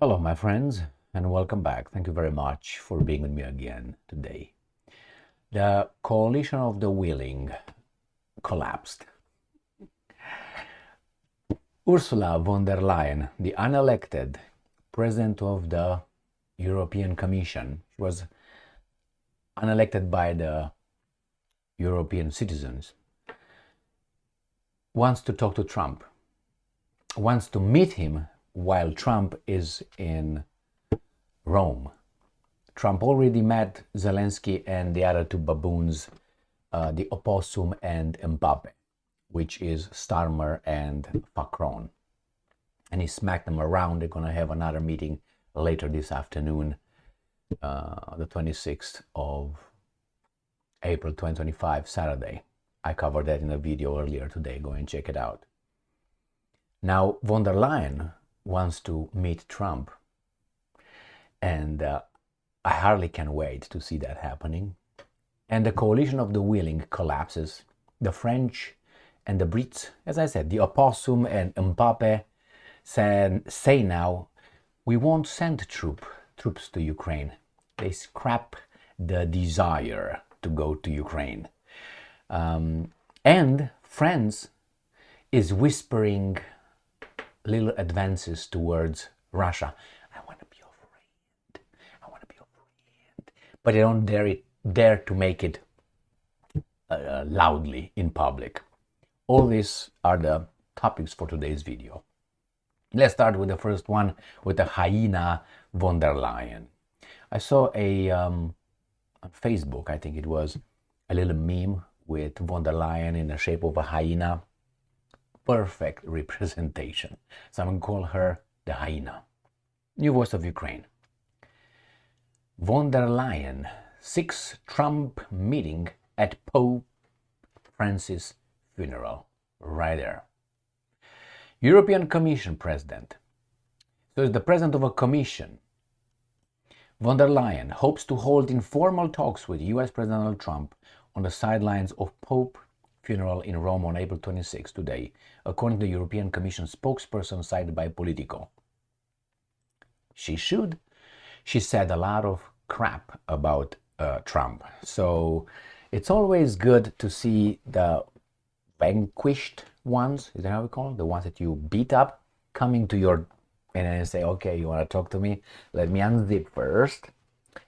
Hello, my friends, and welcome back. Thank you very much for being with me again today. The coalition of the willing collapsed. Ursula von der Leyen, the unelected president of the European Commission, she was unelected by the European citizens, wants to talk to Trump, wants to meet him while Trump is in Rome. Trump already met Zelensky and the other two baboons, the opossum and Mbappe, which is Starmer and Macron. And he smacked them around. They're going to have another meeting later this afternoon, the 26th of April 2025, Saturday. I covered that in a video earlier today. Go and check it out. Now, von der Leyen wants to meet Trump, and I hardly can wait to see that happening. And the coalition of the willing collapses. The French and the Brits, as I said, the opossum and Mbappe say now, we won't send troops to Ukraine. They scrap the desire to go to Ukraine. And France is whispering little advances towards Russia. I want to be your friend. I want to be your friend. But they don't dare to make it loudly in public. All these are the topics for today's video. Let's start with the first one, with the hyena von der Leyen. I saw on Facebook, I think it was, a little meme with von der Leyen in the shape of a hyena. Perfect representation. Someone call her the hyena. New voice of Ukraine. Von der Leyen, 6 Trump meeting at Pope Francis funeral. Right there. European Commission President. So is the president of a commission. Von der Leyen hopes to hold informal talks with US President Donald Trump on the sidelines of Pope funeral in Rome on April 26 today, according to the European Commission spokesperson cited by Politico. She should. She said a lot of crap about Trump. So it's always good to see the vanquished ones, is that how we call them? The ones that you beat up, coming to your, and then say, okay, you want to talk to me? Let me unzip first.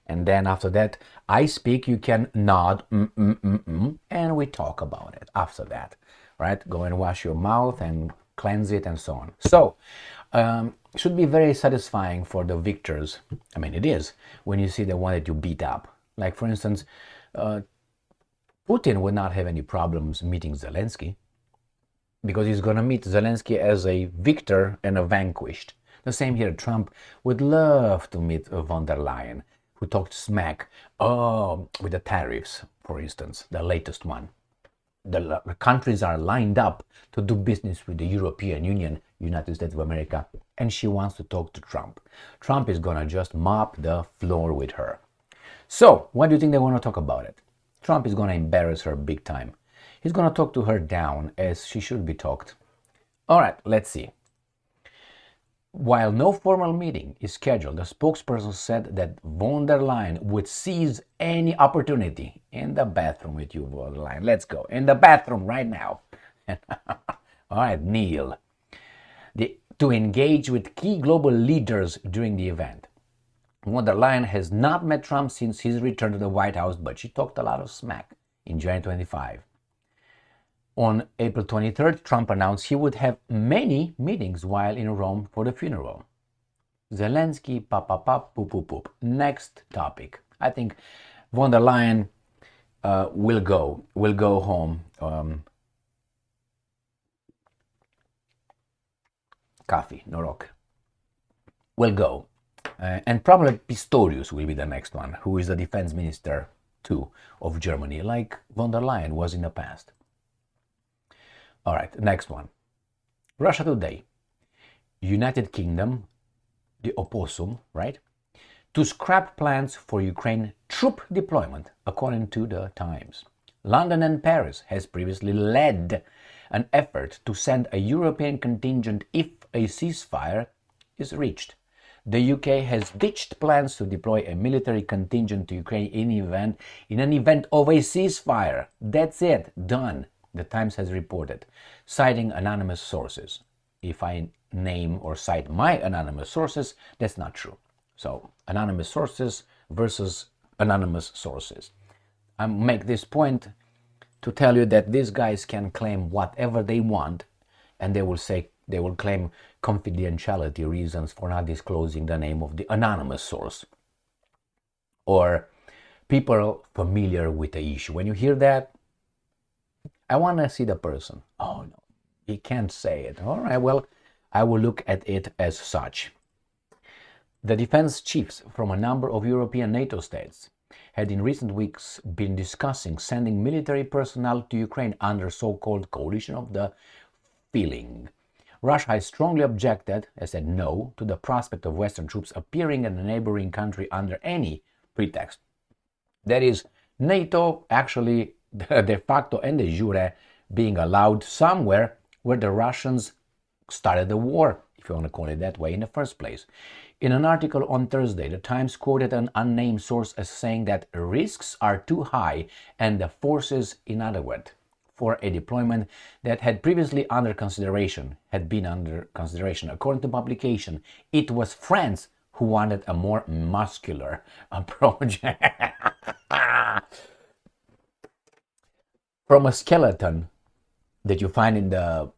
And then after that, I speak, you can nod, and we talk about it after that, right? Go and wash your mouth and cleanse it and so on. So, should be very satisfying for the victors. I mean, it is, when you see the one that you beat up. Like, for instance, Putin would not have any problems meeting Zelensky, because he's going to meet Zelensky as a victor and a vanquished. The same here, Trump would love to meet von der Leyen, who talked smack, with the tariffs, for instance, the latest one. The countries are lined up to do business with the European Union, United States of America, and she wants to talk to Trump. Trump is going to just mop the floor with her. So, what do you think they want to talk about it? Trump is going to embarrass her big time. He's going to talk to her down as she should be talked. All right, let's see. While no formal meeting is scheduled, the spokesperson said that von der Leyen would seize any opportunity in the bathroom with you, von der Leyen. Let's go. In the bathroom right now. All right, kneel. To engage with key global leaders during the event. Von der Leyen has not met Trump since his return to the White House, but she talked a lot of smack in January 25. On April 23rd, Trump announced he would have many meetings while in Rome for the funeral. Zelensky, poop, poop, poop. Next topic. I think von der Leyen will go home. Coffee, Norok. Will go. And probably Pistorius will be the next one, who is the defense minister too of Germany, like von der Leyen was in the past. All right, next one. Russia Today. United Kingdom, the opossum, right? To scrap plans for Ukraine troop deployment, according to the Times. London and Paris has previously led an effort to send a European contingent if a ceasefire is reached. The UK has ditched plans to deploy a military contingent to Ukraine in an event of a ceasefire. That's it, done, the Times has reported, citing anonymous sources. If I name or cite my anonymous sources, that's not true. So, anonymous sources versus anonymous sources. I make this point to tell you that these guys can claim whatever they want, and they will claim confidentiality reasons for not disclosing the name of the anonymous source or people familiar with the issue. When you hear that, I want to see the person. Oh no, he can't say it. All right, well, I will look at it as such. The defense chiefs from a number of European NATO states had in recent weeks been discussing sending military personnel to Ukraine under so-called coalition of the feeling. Russia has strongly objected, has said no, to the prospect of Western troops appearing in a neighboring country under any pretext. That is, NATO actually de facto and de jure being allowed somewhere where the Russians started the war, if you want to call it that way, in the first place. In an article on Thursday, the Times quoted an unnamed source as saying that risks are too high and the forces inadequate for a deployment that had previously been under consideration. According to publication, it was France who wanted a more muscular approach. From a skeleton that you find in the,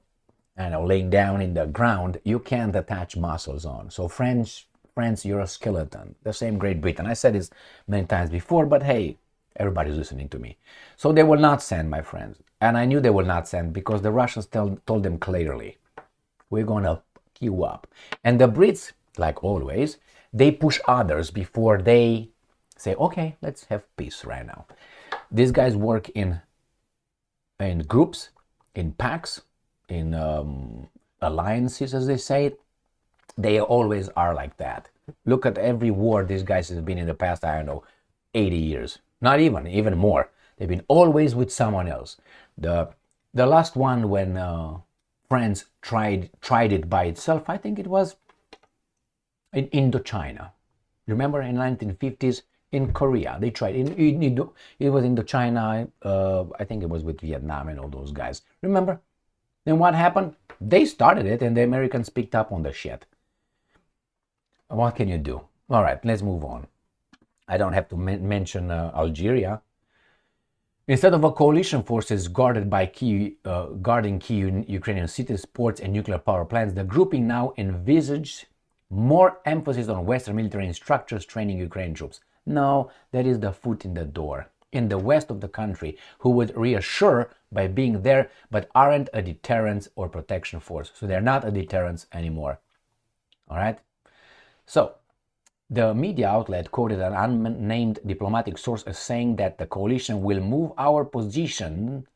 laying down in the ground, you can't attach muscles on. So France, you're a skeleton. The same Great Britain. I said this many times before, but hey, everybody's listening to me. So they will not send, my friends. And I knew they will not send because the Russians told them clearly, we're going to fuck you up. And the Brits, like always, they push others before they say, okay, let's have peace right now. These guys work in groups, in packs, in alliances, as they say it. They always are like that. Look at every war these guys have been in the past, 80 years. Not even more. They've been always with someone else. The last one when France tried it by itself, I think it was in Indochina. Remember in 1950s in Korea, they tried. It was Indochina, I think it was with Vietnam and all those guys. Remember? Then what happened? They started it and the Americans picked up on the shit. What can you do? All right, let's move on. I don't have to mention Algeria. Instead of a coalition forces guarding key Ukrainian cities, ports, and nuclear power plants, the grouping now envisages more emphasis on Western military structures training Ukrainian troops. No, that is the foot in the door. In the west of the country, who would reassure by being there, but aren't a deterrence or protection force. So they're not a deterrence anymore. All right? So, the media outlet quoted an unnamed diplomatic source as saying that the coalition will move our position,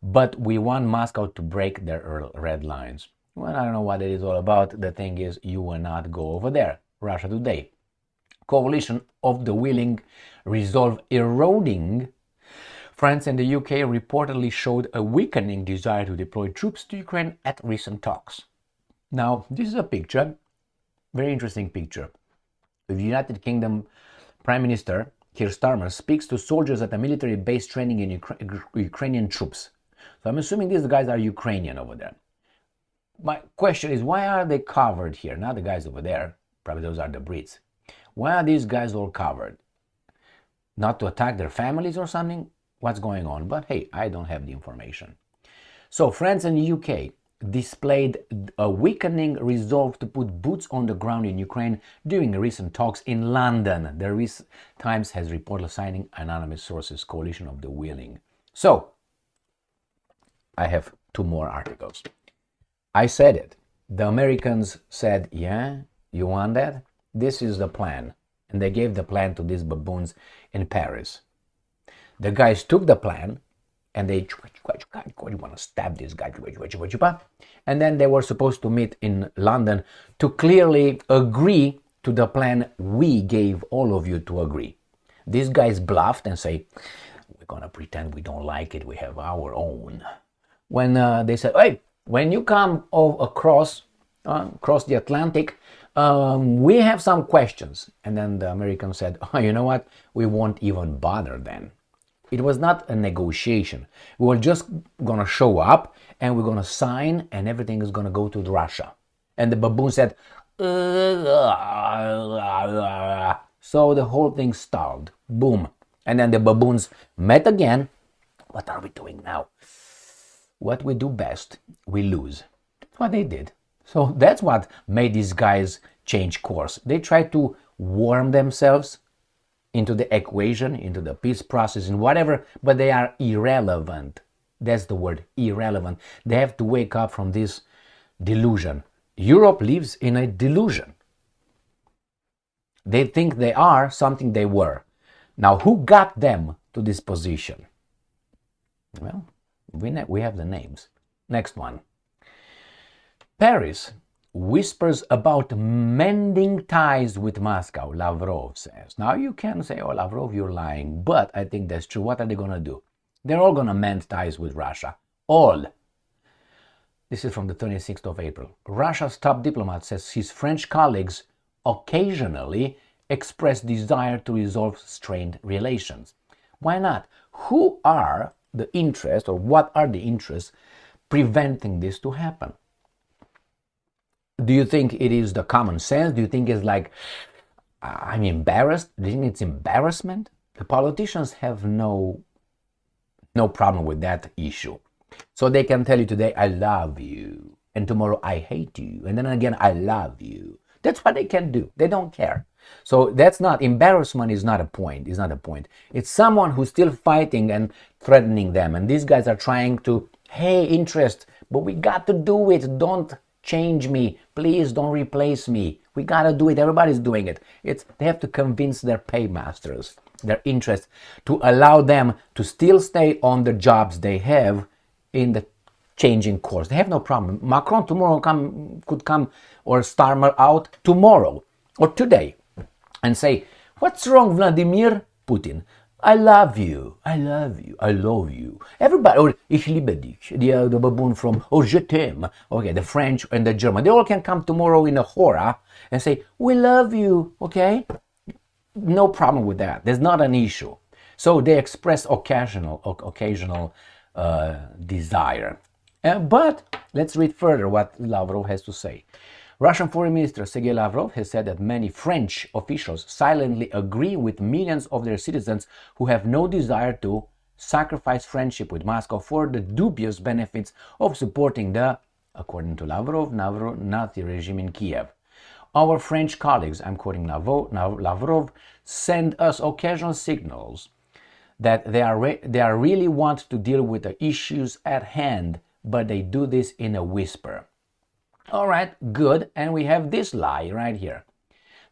but we want Moscow to break their red lines. Well, I don't know what it is all about. The thing is, you will not go over there. Russia Today. Coalition of the willing resolve eroding. France and the UK reportedly showed a weakening desire to deploy troops to Ukraine at recent talks. Now, this is a picture, very interesting picture. The United Kingdom Prime Minister Keir Starmer speaks to soldiers at a military base training in Ukrainian troops. So I'm assuming these guys are Ukrainian over there. My question is, why are they covered here? Not the guys over there. Probably those are the Brits. Why are these guys all covered? Not to attack their families or something? What's going on? But hey, I don't have the information. So France and the UK displayed a weakening resolve to put boots on the ground in Ukraine during recent talks in London. The Times has reported signing anonymous sources coalition of the willing. So, I have two more articles. I said it. The Americans said, yeah, you want that? This is the plan. And they gave the plan to these baboons in Paris. The guys took the plan and they want to stab this guy. And then they were supposed to meet in London to clearly agree to the plan we gave all of you to agree. These guys bluffed and say, we're going to pretend we don't like it. We have our own. When they said, hey, when you come across the Atlantic, we have some questions. And then the Americans said, oh, you know what? We won't even bother then. It was not a negotiation. We were just going to show up and we're going to sign and everything is going to go to Russia. And the baboon said, so the whole thing stalled. Boom. And then the baboons met again. What are we doing now? What we do best, we lose. That's what they did. So that's what made these guys change course. They tried to worm themselves into the equation, into the peace process and whatever, but they are irrelevant. That's the word, irrelevant. They have to wake up from this delusion. Europe lives in a delusion. They think they are something they were. Now, who got them to this position? Well, we have the names. Next one. Paris whispers about mending ties with Moscow, Lavrov says. Now you can say, oh, Lavrov, you're lying, but I think that's true. What are they going to do? They're all going to mend ties with Russia. All. This is from the 26th of April. Russia's top diplomat says his French colleagues occasionally express desire to resolve strained relations. Why not? Who are the interests, or what are the interests preventing this to happen? Do you think it is the common sense? Do you think it's like, I'm embarrassed? Do you think it's embarrassment? The politicians have no problem with that issue. So they can tell you today, I love you, and tomorrow I hate you, and then again, I love you. That's what they can do. They don't care. So that's not, embarrassment is not a point. It's not a point. It's someone who's still fighting and threatening them. And these guys are trying to, hey, interest, but we got to do it. Don't change me. Please don't replace me. We got to do it. Everybody's doing it. They have to convince their paymasters, their interest, to allow them to still stay on the jobs they have in the changing course. They have no problem. Macron tomorrow could come, or Starmer out tomorrow or today and say, what's wrong, Vladimir Putin? I love you. I love you. I love you. Everybody, or Ich liebe dich, the baboon from, or Je t'aime, okay, the French and the German, they all can come tomorrow in a hora and say, we love you, okay? No problem with that. There's not an issue. So they express occasional desire. But let's read further what Lavrov has to say. Russian Foreign Minister Sergei Lavrov has said that many French officials silently agree with millions of their citizens who have no desire to sacrifice friendship with Moscow for the dubious benefits of supporting the, according to Lavrov, Nazi regime in Kiev. Our French colleagues, I'm quoting Lavrov, send us occasional signals that they really want to deal with the issues at hand, but they do this in a whisper. All right, good. And we have this lie right here.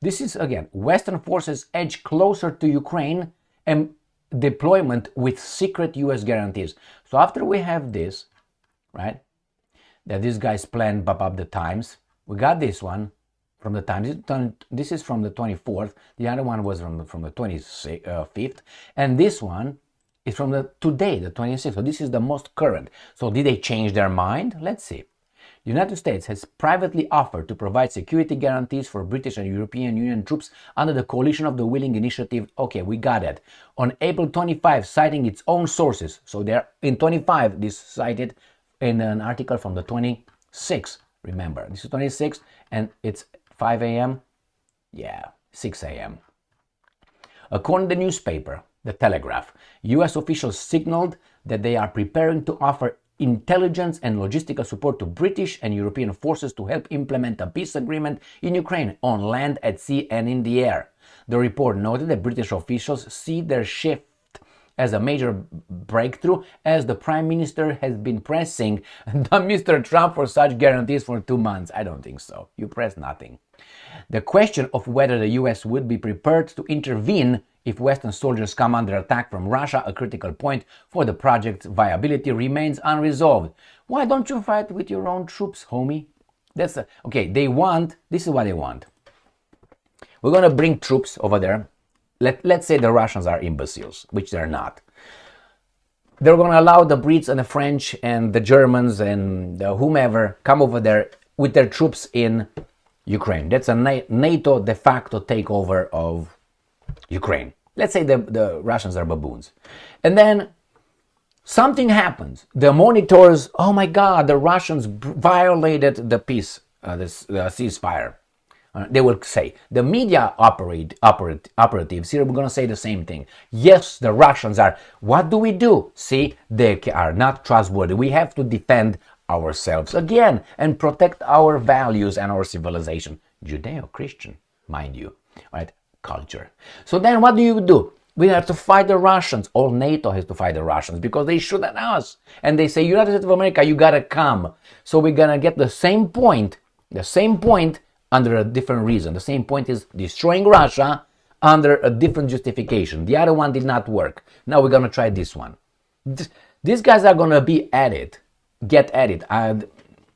This is, again, Western forces edge closer to Ukraine and deployment with secret US guarantees. So after we have this, right, that these guys planned up the Times, we got this one from the Times. This is from the 24th. The other one was from the 25th. And this one is from today, the 26th. So this is the most current. So did they change their mind? Let's see. The United States has privately offered to provide security guarantees for British and European Union troops under the Coalition of the Willing initiative. Okay, we got it. On April 25, citing its own sources. So they're in 25, this cited in an article from the 26th. Remember, this is 26th and it's 5 a.m. Yeah, 6 a.m. According to the newspaper, The Telegraph, U.S. officials signaled that they are preparing to offer intelligence and logistical support to British and European forces to help implement a peace agreement in Ukraine on land, at sea and in the air. The report noted that British officials see their shift as a major breakthrough, as the Prime Minister has been pressing Mr. Trump for such guarantees for 2 months. I don't think so. You press nothing. The question of whether the US would be prepared to intervene if Western soldiers come under attack from Russia, a critical point for the project's viability, remains unresolved. Why don't you fight with your own troops, homie? This is what they want. We're going to bring troops over there. Let's say the Russians are imbeciles, which they're not. They're going to allow the Brits and the French and the Germans and the whomever come over there with their troops in Ukraine. That's a NATO de facto takeover of Ukraine. Let's say the Russians are baboons. And then something happens. The monitors, oh my God, the Russians violated the peace, the ceasefire. They will say. The media operatives here, we're going to say the same thing. Yes, the Russians are. What do we do? See, they are not trustworthy. We have to defend ourselves again and protect our values and our civilization. Judeo-Christian, mind you, right? Culture. So then what do? We have to fight the Russians. All NATO has to fight the Russians because they shoot at us. And they say, United States of America, you got to come. So we're going to get the same point under a different reason. The same point is destroying Russia under a different justification. The other one did not work. Now we're going to try this one. These guys are going to be at it, get at it.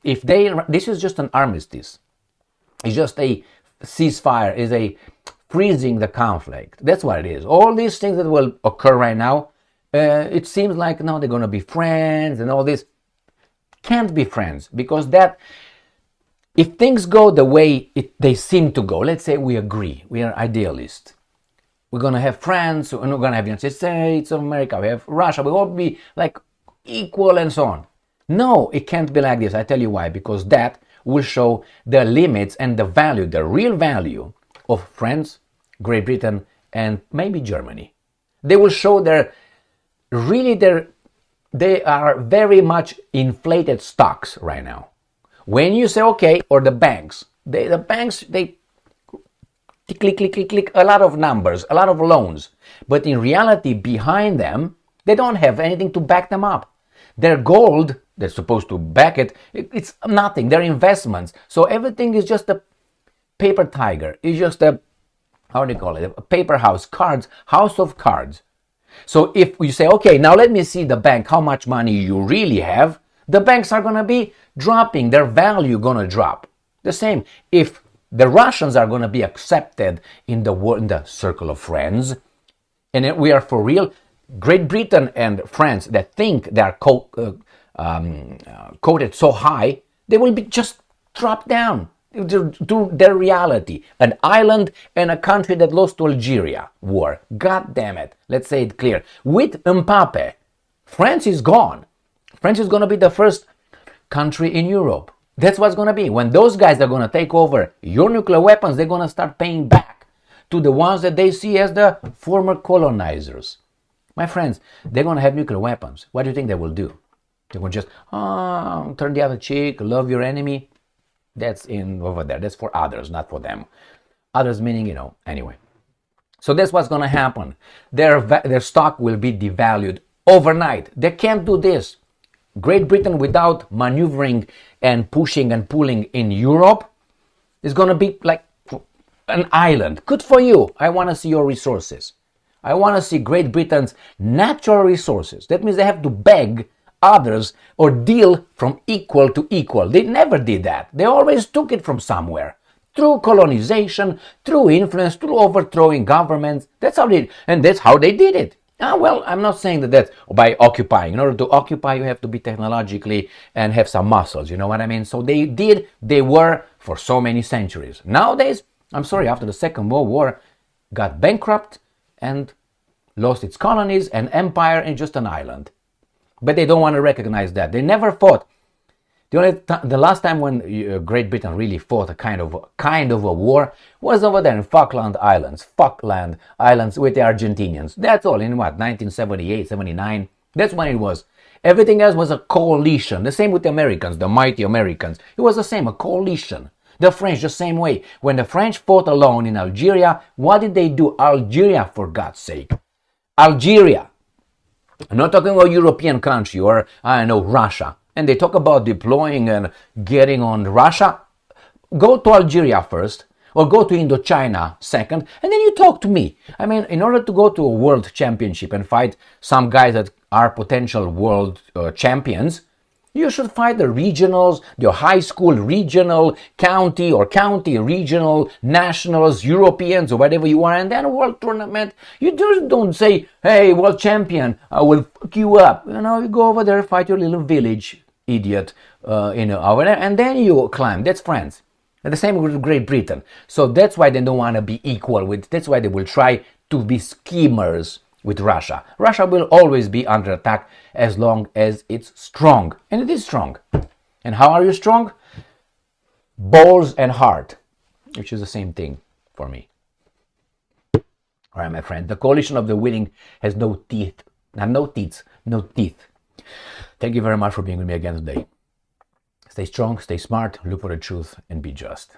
This is just an armistice. It's just a ceasefire, is a freezing the conflict. That's what it is. All these things that will occur right now, it seems like now they're going to be friends and all this. Can't be friends because if things go the way they seem to go, let's say we agree, we are idealists. We're going to have friends, and we're going to have United States of America, we have Russia, we all be like equal and so on. No, it can't be like this. I tell you why. Because that will show the limits and the value, the real value of France, Great Britain, and maybe Germany. They will show they are very much inflated stocks right now. When you say, okay, or the banks, they click, a lot of numbers, a lot of loans. But in reality, behind them, they don't have anything to back them up. Their gold, they're supposed to back it, it's nothing. They're investments. So everything is just a paper tiger. It's just a paper house, house of cards. So if you say, okay, now let me see the bank, how much money you really have, the banks are going to be dropping, their value going to drop. The same, if the Russians are going to be accepted in the circle of friends, and we are for real, Great Britain and France that think they are quoted so high, they will be just dropped down to their reality. An island and a country that lost to Algeria war. God damn it. Let's say it clear. With Mbappe, France is gone. France is going to be the first country in Europe. That's what's going to be. When those guys are going to take over your nuclear weapons, they're going to start paying back to the ones that they see as the former colonizers. My friends, they're going to have nuclear weapons. What do you think they will do? They will just turn the other cheek, love your enemy. That's over there. That's for others, not for them. Others meaning, anyway. So that's what's going to happen. Their stock will be devalued overnight. They can't do this. Great Britain, without maneuvering and pushing and pulling in Europe, is going to be like an island. Good for you. I want to see your resources. I want to see Great Britain's natural resources. That means they have to beg others or deal from equal to equal. They never did that. They always took it from somewhere. Through colonization, through influence, through overthrowing governments. That's how they did it. Well, I'm not saying that's by occupying. In order to occupy, you have to be technologically and have some muscles. You know what I mean? So they were for so many centuries. Nowadays, after the Second World War, got bankrupt and lost its colonies and empire in just an island. But they don't want to recognize that. They never fought. The last time when Great Britain really fought a kind of a war was over there in Falkland Islands with the Argentinians. That's all in 1978, 79. That's when it was. Everything else was a coalition. The same with the Americans, the mighty Americans. It was the same, a coalition. The French, the same way. When the French fought alone in Algeria, what did they do? Algeria, for God's sake. Algeria. I'm not talking about European country or, Russia. And they talk about deploying and getting on Russia. Go to Algeria first, or go to Indochina second, and then you talk to me. In order to go to a world championship and fight some guys that are potential world champions, you should fight the regionals, the high school regional, county regional, nationals, Europeans, or whatever you are, and then a world tournament. You just don't say, hey, world champion, I will fuck you up. You go over there, fight your little village, idiot, over there, and then you climb. That's France. And the same with Great Britain. So that's why they don't want to be equal with, that's why they will try to be schemers with Russia. Russia will always be under attack as long as it's strong. And it is strong. And how are you strong? Balls and heart, which is the same thing for me. All right, my friend, the coalition of the willing has no teeth. No teeth. Thank you very much for being with me again today. Stay strong, stay smart, look for the truth, and be just.